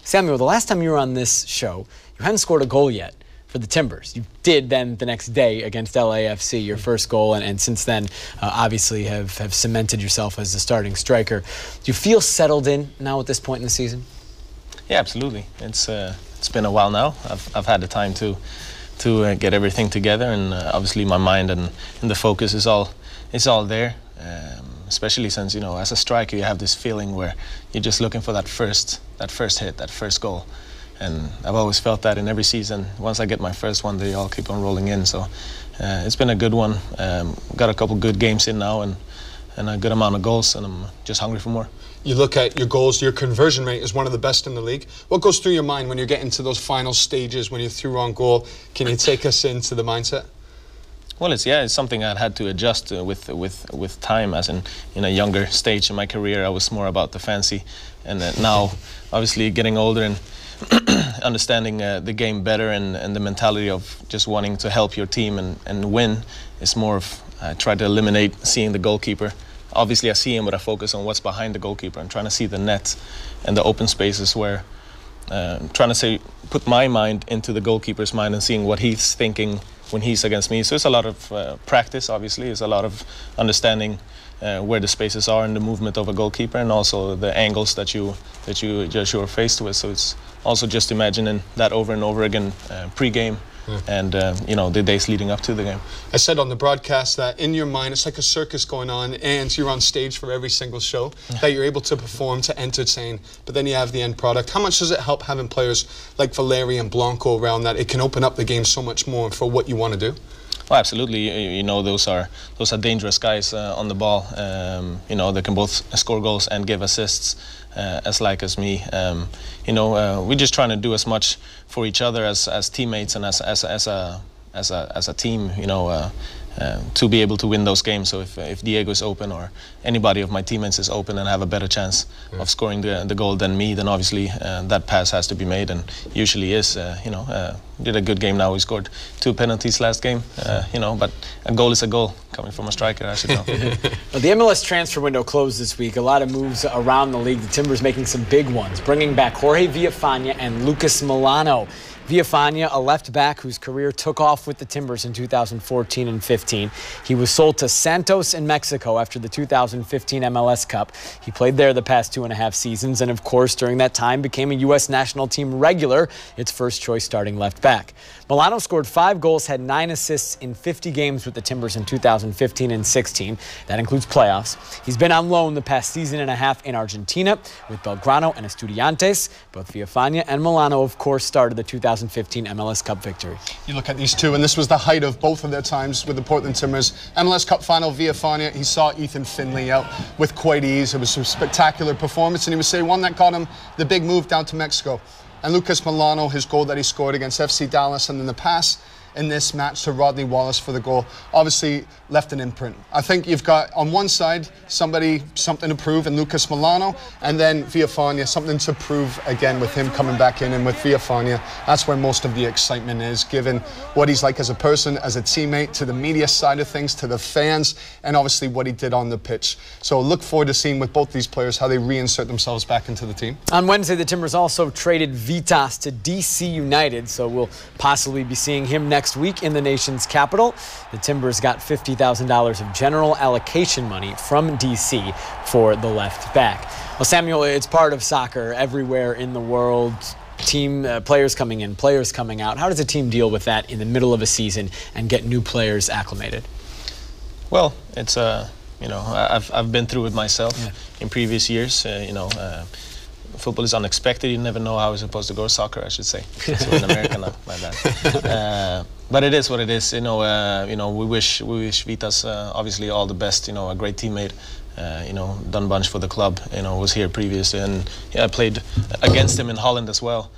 Samuel, the last time you were on this show, you hadn't scored a goal yet for the Timbers. You did then the next day against LAFC, your first goal, and since then obviously have cemented yourself as the starting striker. Do you feel settled in now at this point in the season? Yeah, absolutely. It's been a while now. I've had the time to get everything together, and obviously my mind and the focus is all there. Especially since, as a striker, you have this feeling where you're just looking for that first hit, that first goal. And I've always felt that in every season. Once I get my first one, they all keep on rolling in. So it's been a good one. Got a couple good games in now and a good amount of goals, and I'm just hungry for more. You look at your goals, your conversion rate is one of the best in the league. What goes through your mind when you're getting to those final stages, when you're through on goal? Can you take us into the mindset? Well, it's something I'd had to adjust with time. As in a younger stage in my career, I was more about the fancy, and now, obviously, getting older and understanding the game better and the mentality of just wanting to help your team and win is more of try to eliminate seeing the goalkeeper. Obviously, I see him, but I focus on what's behind the goalkeeper. I'm trying to see the net and the open spaces where trying to put my mind into the goalkeeper's mind and seeing what he's thinking when he's against me. So it's a lot of practice, obviously. It's a lot of understanding where the spaces are in the movement of a goalkeeper, and also the angles that you're faced with. So it's also just imagining that over and over again pre-game. And the days leading up to the game. I said on the broadcast that in your mind it's like a circus going on, and you're on stage for every single show that you're able to perform, to entertain, but then you have the end product. How much does it help having players like Valeri and Blanco around, that it can open up the game so much more for what you want to do? Well, absolutely. Those are dangerous guys on the ball. They can both score goals and give assists, as me. We're just trying to do as much for each other as teammates and as a team. To be able to win those games. So if Diego is open or anybody of my teammates is open and have a better chance of scoring the goal than me, then obviously that pass has to be made, and usually is. Did a good game now. We scored 2 penalties last game. But a goal is a goal coming from a striker, I should know. Well, the MLS transfer window closed this week. A lot of moves around the league. The Timbers making some big ones, bringing back Jorge Villafana and Lucas Milano. Villafana, a left back whose career took off with the Timbers in 2014 and 15. He was sold to Santos in Mexico after the 2015 MLS Cup. He played there the past 2.5 seasons, and of course during that time became a U.S. national team regular, its first choice starting left back. Milano scored 5 goals, had 9 assists in 50 games with the Timbers in 2015 and 16. That includes playoffs. He's been on loan the past season and a half in Argentina with Belgrano and Estudiantes. Both Villafana and Milano, of course, started the 2015 MLS Cup victory. You look at these two, and this was the height of both of their times with the Portland Timbers. MLS Cup final, Villafana, he saw Ethan Finley out with quite ease. It was a spectacular performance, and he would say one that got him the big move down to Mexico. And Lucas Milano, his goal that he scored against FC Dallas, and then the pass in this match to Rodney Wallace for the goal, obviously left an imprint. I think you've got on one side something to prove in Lucas Milano, and then Villafana, something to prove again with him coming back in. And with Villafana, that's where most of the excitement is, given what he's like as a person, as a teammate, to the media side of things, to the fans, and obviously what he did on the pitch. So look forward to seeing with both these players how they reinsert themselves back into the team. On Wednesday, the Timbers also traded Vitas to DC United, so we'll possibly be seeing him next week in the nation's capital. The Timbers got $50,000 of general allocation money from DC for the left back. Well, Samuel, it's part of soccer everywhere in the world. Team players coming in, players coming out. How does a team deal with that in the middle of a season and get new players acclimated? Well, it's I've been through it myself in previous years. Football is unexpected. You never know how it's supposed to go. Soccer, I should say. So in America, not my bad. But it is what it is. We wish Vitas obviously all the best. A great teammate. Done a bunch for the club. Was here previously, and I played against him in Holland as well.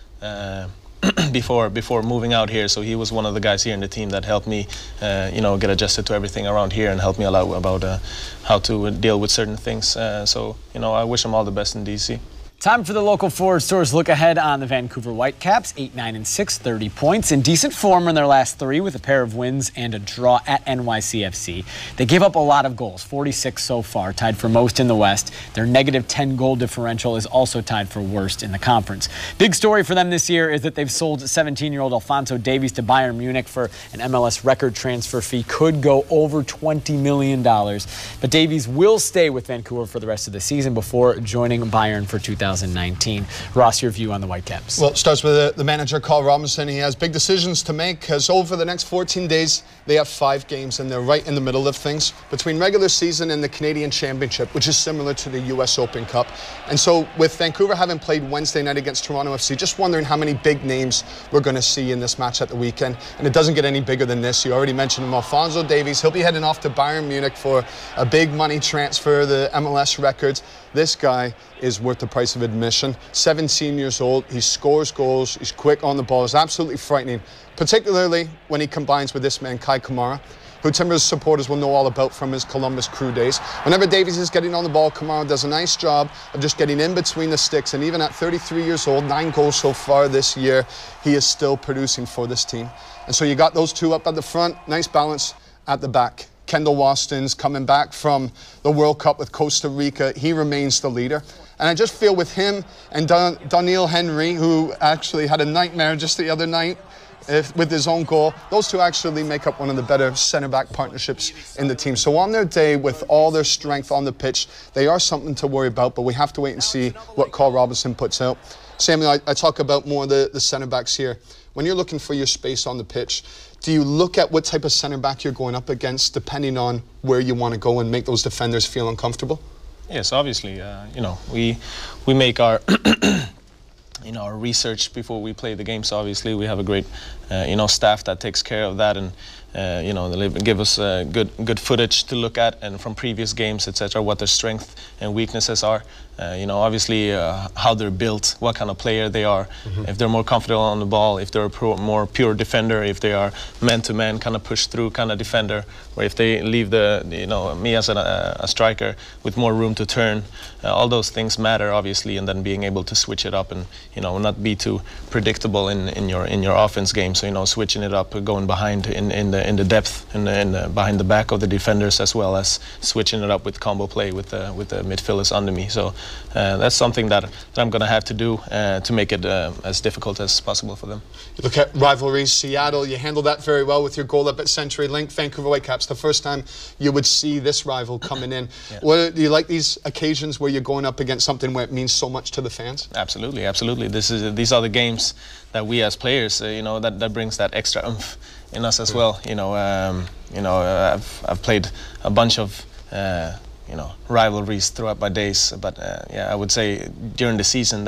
Before moving out here, so he was one of the guys here in the team that helped me, get adjusted to everything around here and helped me a lot about how to deal with certain things. I wish him all the best in DC. Time for the local Forward Store's look ahead on the Vancouver Whitecaps. 8-9-6, 30 points. In decent form in their last 3 with a pair of wins and a draw at NYCFC. They gave up a lot of goals, 46 so far, tied for most in the West. Their negative 10 goal differential is also tied for worst in the conference. Big story for them this year is that they've sold 17-year-old Alphonso Davies to Bayern Munich for an MLS record transfer fee. Could go over $20 million. But Davies will stay with Vancouver for the rest of the season before joining Bayern for 2019. Ross, your view on the Whitecaps? Well, it starts with the manager, Carl Robinson. He has big decisions to make because over the next 14 days, they have 5 games and they're right in the middle of things between regular season and the Canadian Championship, which is similar to the US Open Cup. And so with Vancouver having played Wednesday night against Toronto FC, just wondering how many big names we're going to see in this match at the weekend. And it doesn't get any bigger than this. You already mentioned him, Alphonso Davies. He'll be heading off to Bayern Munich for a big money transfer, the MLS records. This guy is worth the price of admission. 17 years old, he scores goals, he's quick on the ball, is absolutely frightening, particularly when he combines with this man, Kai Kamara, who Timbers supporters will know all about from his Columbus Crew days. Whenever Davies is getting on the ball, Kamara does a nice job of just getting in between the sticks, and even at 33 years old, 9 goals so far this year, he is still producing for this team. And so you got those two up at the front, nice balance at the back. Kendall Waston's coming back from the World Cup with Costa Rica. He remains the leader. And I just feel with him and Daniil Henry, who actually had a nightmare just the other night with his own goal, those two actually make up one of the better centre-back partnerships in the team. So on their day, with all their strength on the pitch, they are something to worry about, but we have to wait and see what Carl Robinson puts out. Samuel, I talk about more the centre-backs here. When you're looking for your space on the pitch, do you look at what type of centre-back you're going up against depending on where you want to go and make those defenders feel uncomfortable? Yes, obviously. We make our our research before we play the games. Obviously, we have a great staff that takes care of that, and they give us good footage to look at, and from previous games, etc., what their strengths and weaknesses are. Obviously how they're built, what kind of player they are, if they're more comfortable on the ball, if they're a more pure defender, if they are man-to-man kind of push-through kind of defender, or if they leave me as a striker with more room to turn. All those things matter, obviously, and then being able to switch it up and not be too predictable in your offense game. So switching it up, going behind in the depth and behind the back of the defenders, as well as switching it up with combo play with the midfielders under me. So that's something that I'm going to have to do to make it as difficult as possible for them. You look at rivalries, Seattle, you handled that very well with your goal up at CenturyLink. Vancouver Whitecaps, the first time you would see this rival coming in. Yeah. Do you like these occasions where you're going up against something where it means so much to the fans? Absolutely, absolutely. These are the games that we as players, that brings that extra oomph in us as well. I've played a bunch of rivalries throughout my days, but I would say during the season,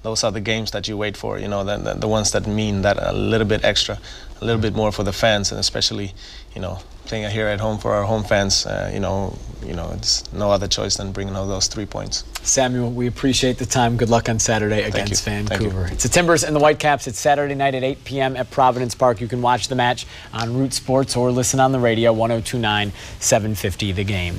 those are the games that you wait for. The ones that mean that a little bit extra, a little bit more for the fans, and especially playing here at home for our home fans. It's no other choice than bringing all those 3 points. Samuel, we appreciate the time. Good luck on Saturday against Vancouver. It's the Timbers and the Whitecaps. It's Saturday night at 8 p.m. at Providence Park. You can watch the match on Root Sports or listen on the radio, 102.9, 750 The Game.